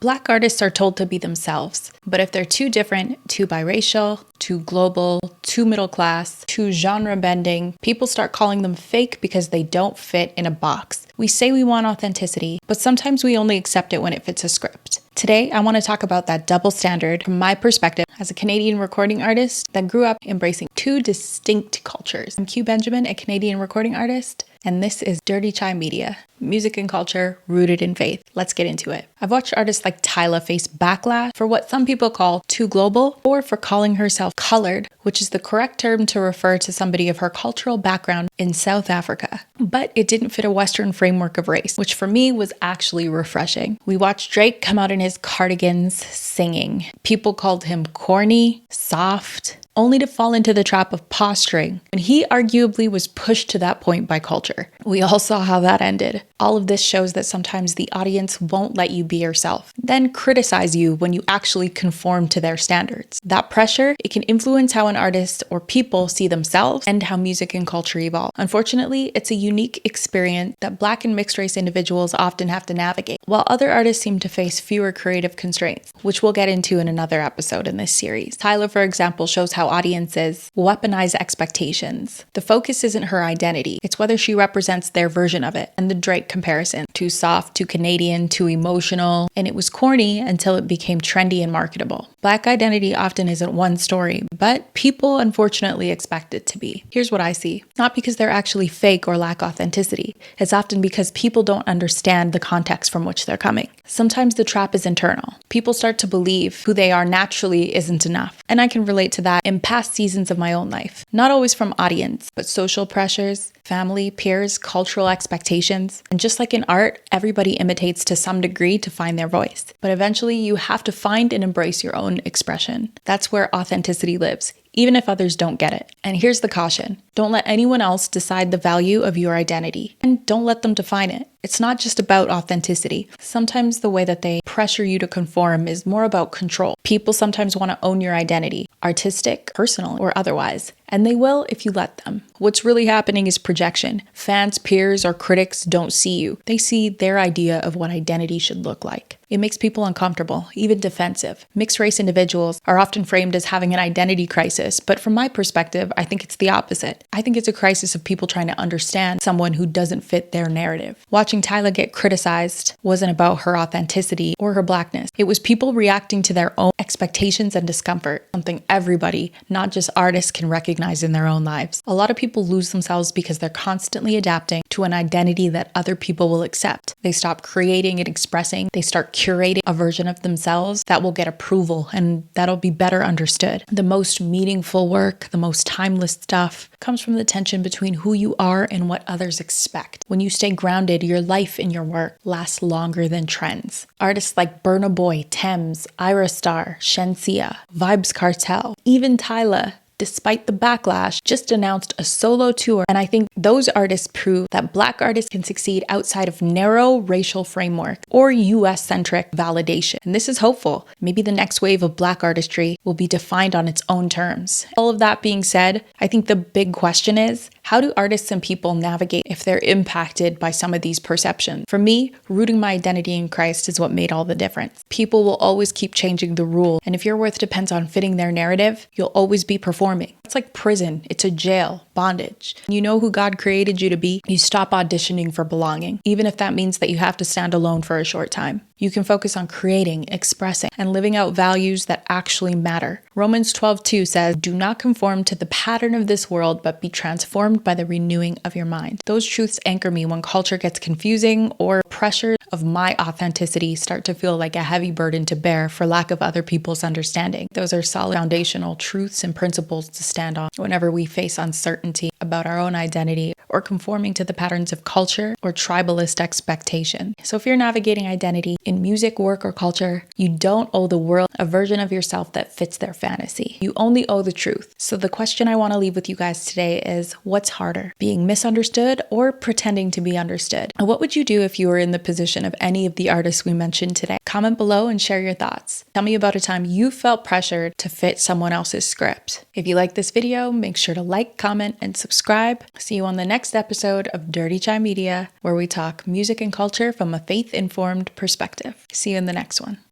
Black artists are told to be themselves, but if they're too different, too biracial, too global, too middle class, too genre bending, people start calling them fake because they don't fit in a box. We say we want authenticity, but sometimes we only accept it when it fits a script. Today, I want to talk about that double standard from my perspective as a Canadian recording artist that grew up embracing two distinct cultures. I'm Q Benjamin, a Canadian recording artist, and this is Dirty Chai Media, music and culture rooted in faith. Let's get into it. I've watched artists like Tyla face backlash for what some people call too global, or for calling herself colored, which is the correct term to refer to somebody of her cultural background in South Africa. But it didn't fit a Western framework of race, which for me was actually refreshing. We watched Drake come out in his cardigans singing. People called him corny, soft, only to fall into the trap of posturing, and he arguably was pushed to that point by culture. We all saw how that ended. All of this shows that sometimes the audience won't let you be yourself, then criticize you when you actually conform to their standards. That pressure, it can influence how an artist or people see themselves and how music and culture evolve. Unfortunately, it's a unique experience that Black and mixed race individuals often have to navigate, while other artists seem to face fewer creative constraints, which we'll get into in another episode in this series. Tyla, for example, shows how audiences weaponize expectations. The focus isn't her identity, it's whether she represents their version of it. And the Drake comparison, too soft, too Canadian, too emotional, and it was corny until it became trendy and marketable. Black identity often isn't one story, but people unfortunately expect it to be. Here's what I see. Not because they're actually fake or lack authenticity. It's often because people don't understand the context from which they're coming. Sometimes the trap is internal. People start to believe who they are naturally isn't enough. And I can relate to that in past seasons of my own life. Not always from audience, but social pressures, family, peers, cultural expectations. And just like in art, everybody imitates to some degree to find their voice. But eventually you have to find and embrace your own expression. That's where authenticity lives, even if others don't get it. And here's the caution. Don't let anyone else decide the value of your identity, and don't let them define it. It's not just about authenticity. Sometimes the way that they pressure you to conform is more about control. People sometimes want to own your identity, artistic, personal, or otherwise, and they will if you let them. What's really happening is projection. Fans, peers, or critics don't see you. They see their idea of what identity should look like. It makes people uncomfortable, even defensive. Mixed race individuals are often framed as having an identity crisis, but from my perspective, I think it's the opposite. I think it's a crisis of people trying to understand someone who doesn't fit their narrative. Watching Tyla get criticized wasn't about her authenticity or her Blackness. It was people reacting to their own expectations and discomfort, something everybody, not just artists, can recognize in their own lives. A lot of people lose themselves because they're constantly adapting to an identity that other people will accept. They stop creating and expressing. They start curating a version of themselves that will get approval and that'll be better understood. The most meaningful work, the most timeless stuff comes from the tension between who you are and what others expect. When you stay grounded, your life and your work lasts longer than trends. Artists like Burna Boy, Thames, Ira Star, Shensia, Vibes Cartel, even Tyla, despite the backlash, just announced a solo tour. And I think those artists prove that Black artists can succeed outside of narrow racial framework or US-centric validation. And this is hopeful. Maybe the next wave of Black artistry will be defined on its own terms. All of that being said, I think the big question is, how do artists and people navigate if they're impacted by some of these perceptions? For me, rooting my identity in Christ is what made all the difference. People will always keep changing the rule, and if your worth depends on fitting their narrative, you'll always be performing. It's like prison. It's a jail, bondage. You know who God created you to be. You stop auditioning for belonging, even if that means that you have to stand alone for a short time. You can focus on creating, expressing, and living out values that actually matter. Romans 12:2 says, "Do not conform to the pattern of this world, but be transformed by the renewing of your mind." Those truths anchor me when culture gets confusing or pressure of my authenticity start to feel like a heavy burden to bear for lack of other people's understanding. Those are solid foundational truths and principles to stand on whenever we face uncertainty about our own identity or conforming to the patterns of culture or tribalist expectation. So if you're navigating identity in music, work, or culture, you don't owe the world a version of yourself that fits their fantasy. You only owe the truth. So the question I want to leave with you guys today is, what's harder, being misunderstood or pretending to be understood? And what would you do if you were in the position of any of the artists we mentioned today? Comment below and share your thoughts. Tell me about a time you felt pressured to fit someone else's script. If you like this video, make sure to like, comment, and subscribe. See you on the next episode of Dirty Chai Media, where we talk music and culture from a faith-informed perspective. See you in the next one.